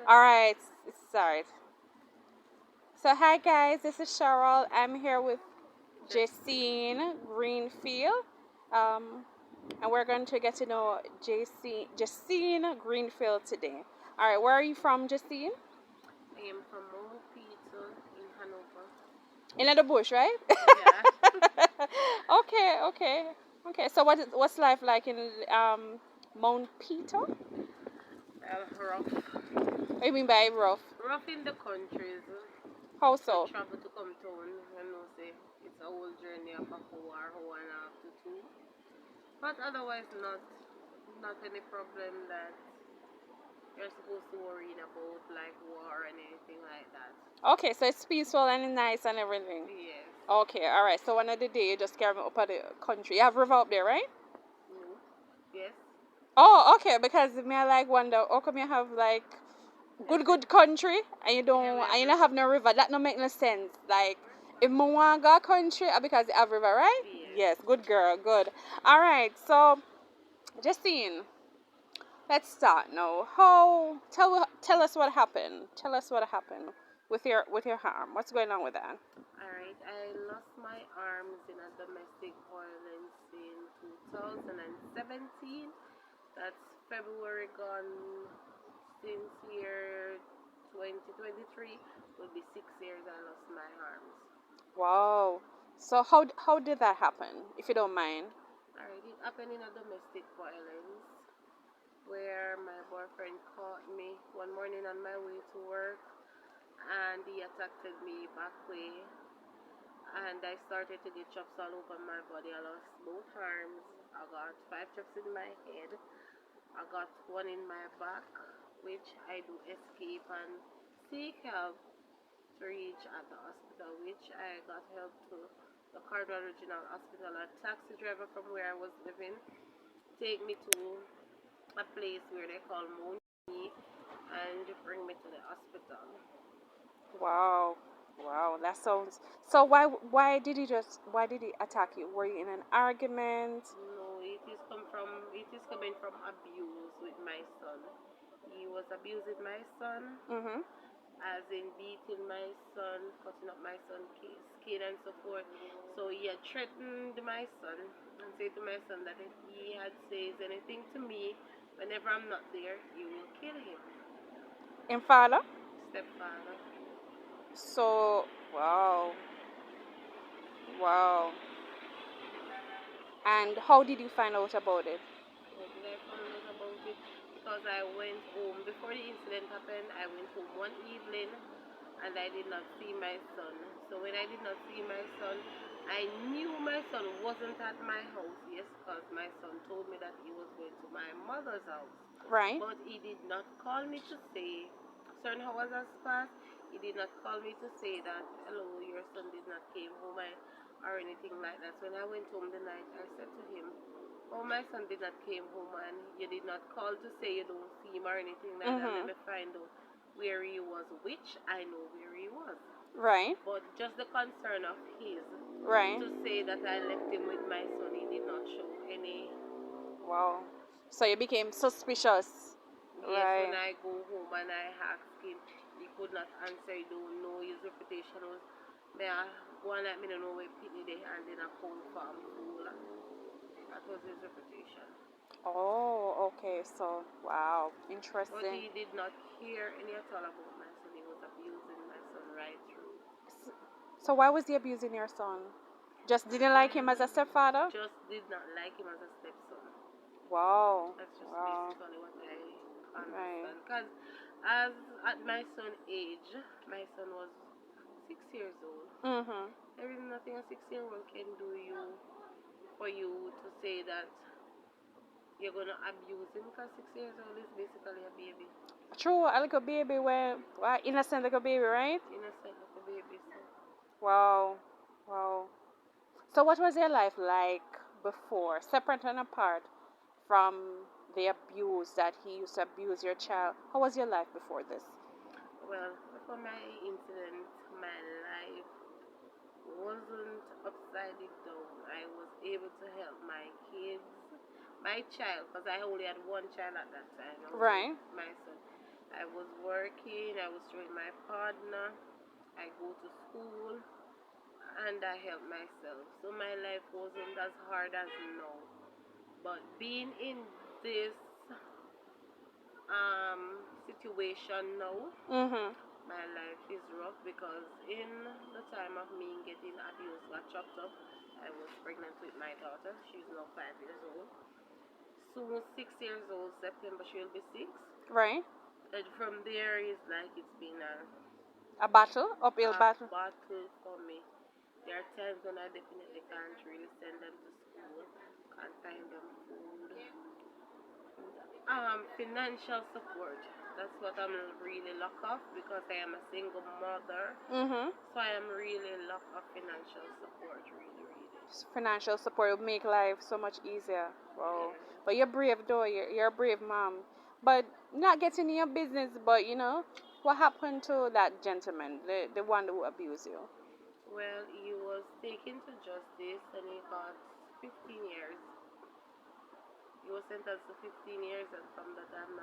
All right, start. So hi guys, this is Cheryl. I'm here with Jaseine Greenfield, um, and we're going to get to know Jaseine Greenfield today. All right, where are you from, Jaseine? I am from Peter in Hanover. In the bush, right? Yeah. Okay. So what's life like in Mount Peter? Rough. What do you mean by rough? Rough in the countries. How To so? travel to come town, you know, say it's a whole journey of a hour and a half to two. But otherwise, not any problem that you're supposed to worry about, like war and anything like that. Okay, so it's peaceful and nice and everything. Yes. Okay, all right. So one of the day you just carry me up at the country. You have river up there, right? No. Yes. Oh, okay. Because me I like wonder how come you have like good country and you don't Yeah, and you don't have no river. That don't make no sense. Like if me want go country, because you have river, right? Yes. Good girl, good. All right. So Justine, let's start now. How tell us what happened. Tell us what happened with your harm. What's going on with that? Alright, I lost my arms in a domestic violence in 2017. That's February gone since year 2023. Will be 6 years I lost my arms. Wow. So how did that happen, if you don't mind? Alright, it happened in a domestic violence where my boyfriend caught me one morning on my way to work and he attacked me back way and I started to get chops all over my body. I lost both arms. I got 5 chops in my head. I got one in my back, which I do escape and seek help to reach at the hospital, which I got help to the Cardinal Regional Hospital. A taxi driver from where I was living take me to a place where they call Moni and bring me to the hospital. Wow. Wow, that sounds. So why did he attack you? Were you in an argument? No, it is coming from abuse with my son. He was abusing my son, Mhm. as in beating my son, cutting up my son's skin and so forth. So he had threatened my son and said to my son that if he had says anything to me whenever I'm not there, he will kill him. In father? Stepfather. So wow. Wow. And how did you find out about it? How did I find out about it? Because I went home before the incident happened. I went home one evening and I did not see my son. So when I did not see my son, I knew my son wasn't at my house. Yes, because my son told me that he was going to my mother's house. Right? But he did not call me to say, certain hours has passed, he did not call me to say that, hello, your son did not came home or anything like that. So when I went home the night, I said to him, oh, my son did not came home and you did not call to say you don't see him or anything like that. Let me find out where he was, which I know where he was. Right? But just the concern of his Right? to say that I left him with my son, he did not show any. Wow. So you became suspicious. Yes, Right. when I go home and I asked him, he could not answer. He don't know his reputation was. Me one night me don't know where Pitney they and then I phone farm fool. That was his reputation. Oh, okay. So wow, But interesting. he did not hear any at all about my son. He was abusing my son right through. So why was he abusing your son? Just didn't like him as a stepfather? Just did not like him as a stepson. Wow. That's just Wow. basically what I Right. understand. Because as at my son's age, my son was 6 years old. Mhm. There is nothing a 6-year-old can do for you to say that you're gonna abuse him because 6 years old is basically a baby. True, a little baby where innocent little baby, right? Innocent little baby. So Wow. Wow. So what was your life like before, separate and apart from the abuse that he used to abuse your child? How was your life before this? well, before my incident, my life wasn't upside down. I was able to help my kids, my child, because I only had one child at that time. Right. My son. I I was working, I was with my partner, I go to school, and I help myself. So my life wasn't as hard as now. But being in this situation now, Mhm. my life is rough because in the time of me getting abused, got chopped up, I was pregnant with my daughter. She's now 5 years old. Soon 6 years old, September she'll be 6. Right. And from there, it's like it's been A battle, uphill a battle. battle for me. There are times when I definitely can't really send them to school, can't find them food. Financial support. That's what I'm really locked off because I am a single mother. Mhm. So I am really locked off financial support, really. Financial support would make life so much easier. Wow. Yeah. But you're brave though. You're a brave mom. But not getting in your business. But what happened to that gentleman, the one who abused you? Well, he was taken to justice and he got 15 years. He was sentenced to 15 years, and from that time,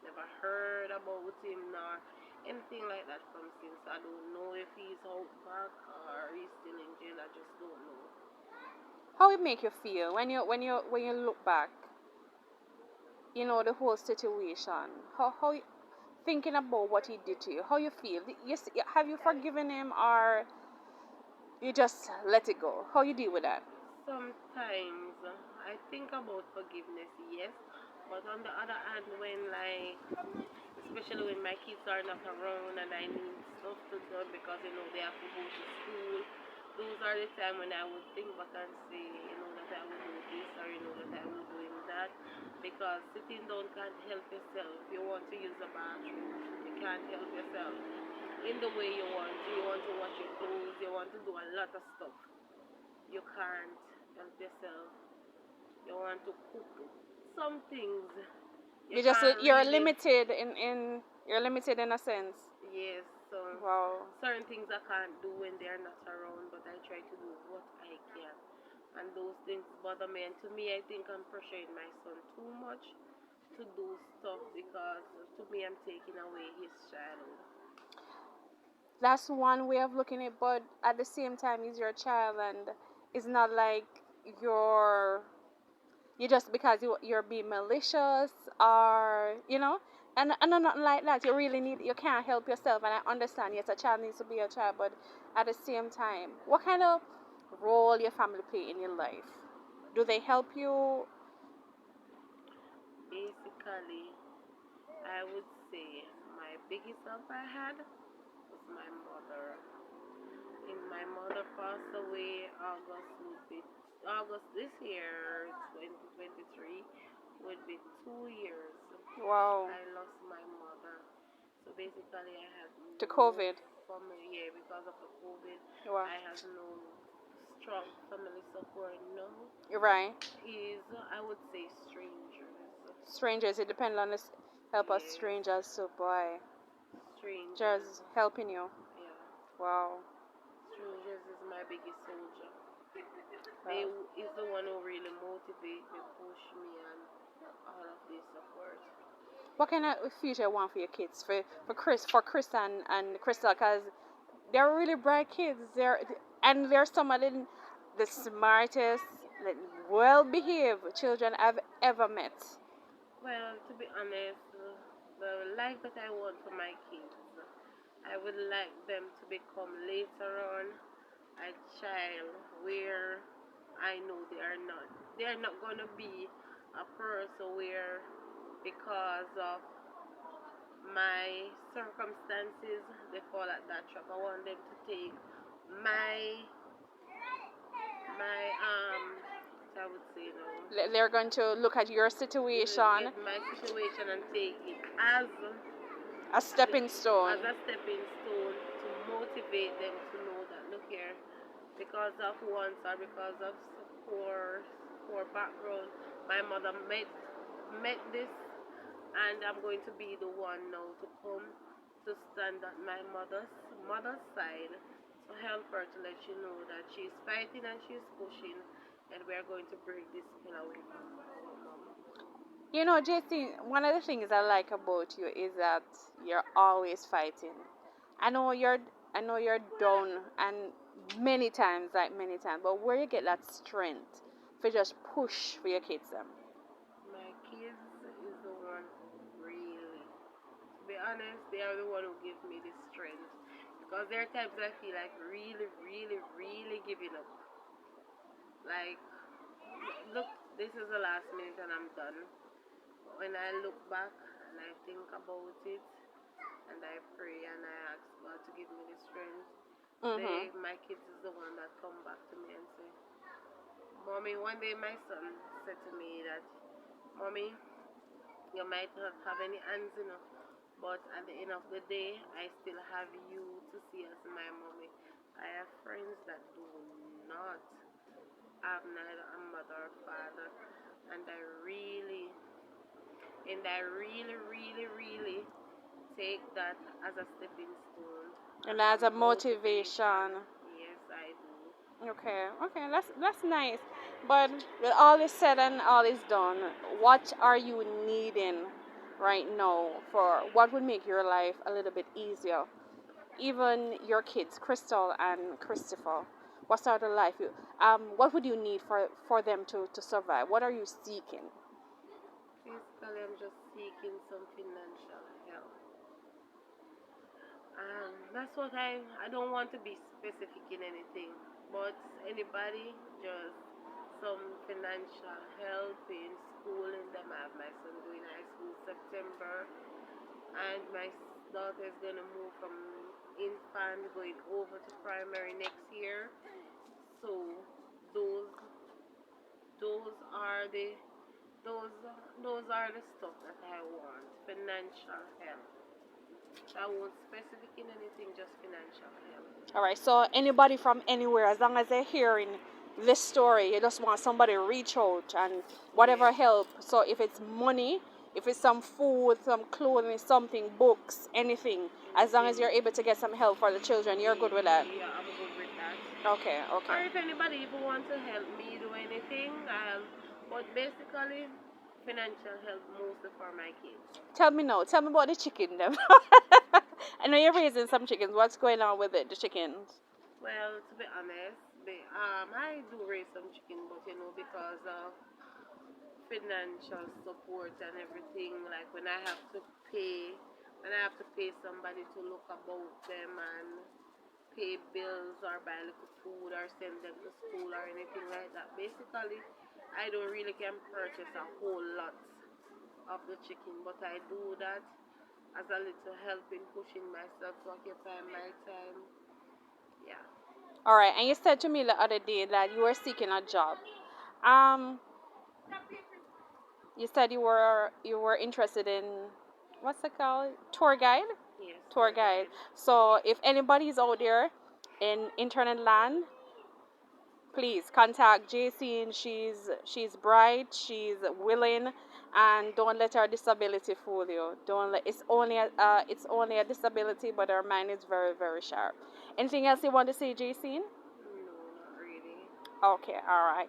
never heard about him nor anything like that from since. I don't know if he's out back or he's still in jail. I just don't know. How it make you feel when you look back? The whole situation. How thinking about what he did to you? How you feel? Have you forgiven him or you just let it go? How you deal with that? Sometimes I think about forgiveness, yes, but on the other hand, especially when my kids are not around and I need stuff to do because they have to go to school, those are the time when I would think back and say, that I will do this or that I will do that, because sitting down can't help yourself. You want to use the bathroom, you can't help yourself in the way you want to. You want to wash your clothes, you want to do a lot of stuff. You can't help yourself. You want to cook some things. You're limited you're limited in a sense. Yes, so Wow. certain things I can't do when they're not around, but I try to do what I can. And those things bother me. And to me, I think I'm pressuring my son too much to do stuff because to me, I'm taking away his childhood. That's one way of looking at it, but at the same time, he's your child, and it's not like you're you just because you're being malicious or and nothing like that. You can't help yourself, and I understand. Yes, a child needs to be a child, but at the same time, what kind of role your family play in your life? Do they help you? Basically, I would say my biggest help I had was my mother. And my mother passed away August this year, 2023, would be 2 years. Wow. I lost my mother. So basically, I had To no COVID. family. Yeah, because of the COVID, Wow. I had no strong family support. No, Right. I would say strangers. Strangers, it depends on this. Help us, Yes. strangers. So boy, Strangers. just helping you. Yeah. Wow. Strangers is my biggest soldier. Wow. They is the one who really motivate me, push me, and all of this support. What kind of future you want for your kids? For Chris and Crystal, because they're really bright kids. They're some of the smartest, like, well-behaved children I've ever met. Well, to be honest, the life that I want for my kids, I would like them to become later on a child where I know they are not gonna be a person where because of my circumstances they fall at that trap. I want them to take my I would say no. They're going to look at your situation Get my situation and take it as a stepping stone. as a stepping stone to motivate them to know that look here, because of wants or because of poor background, my mother met this, and I'm going to be the one now to come to stand at my mother's side to help her to let you know that she's fighting and she's pushing, and we're going to break this spell away from our mom. You know, JC, one of the things I like about you is that you're always fighting. I know you're I know you're down and many times, but where you get that strength for just push for your kids them. My kids is the one really. To be honest, they are the one who give me the strength. Because there are times I feel like really, really, really giving up. Like, look, this is the last minute and I'm done. But when I look back and I think about it and I pray and I ask God to give me the strength, Mhm. my kids is the one that come back to me and say, Mommy, one day my son said to me that, Mommy, you might not have any hands, but at the end of the day, I still have you to see as my mommy. I have friends that do not have neither a mother or father, and I really, really, really take that as a stepping stone, And as a as a motivation. motivation. Yes, I do. Okay, okay, that's nice. But with all is said and all is done, what are you needing right now for what would make your life a little bit easier? Even your kids, Crystal and Christopher. What sort of life you what would you need for them to survive? What are you seeking? Basically, I'm just seeking some financial help. That's what I don't want to be specific in anything, but anybody just some financial help in school and them. I have my son going high school September, and my daughter is gonna move from infant going over to primary next year. So those those are the those those are the stuff that I want. Financial help. I won't specific in anything, just financial help. All right. So anybody from anywhere, as long as they're hearing this story, you just want somebody to reach out and whatever Yes. help. So if it's money, if it's some food, some clothing, something, books, anything, as long as Anything. you're able to get some help for the children, you're good with that. Yeah, I'm good with that. Okay. Or Okay. if anybody even want to help me do anything, but basically, financial help mostly for my kids. Tell me now. Tell me about the chicken, then. I know you're raising some chickens. What's going on with it, the chickens? Well, to be honest, I do raise some chicken, but because of financial support and everything, like when I have to pay somebody to look about them and pay bills or buy little food or send them to school or anything like that. Basically, I don't really can purchase a whole lot of the chicken, but I do that as a little help in pushing myself to occupy my time. Yeah. All right. And you said to me the other day that you were seeking a job. Um, you said you were interested in what's it called? Tour guide? Yes, Tour tour guide. guide. So if anybody's out there in internet land, please contact Jaseine. She's bright, she's willing, and don't let her disability fool you. Don't let it's only a disability, but her mind is very very sharp. Anything else you want to say, Jaseine? No, not really. Okay, all right.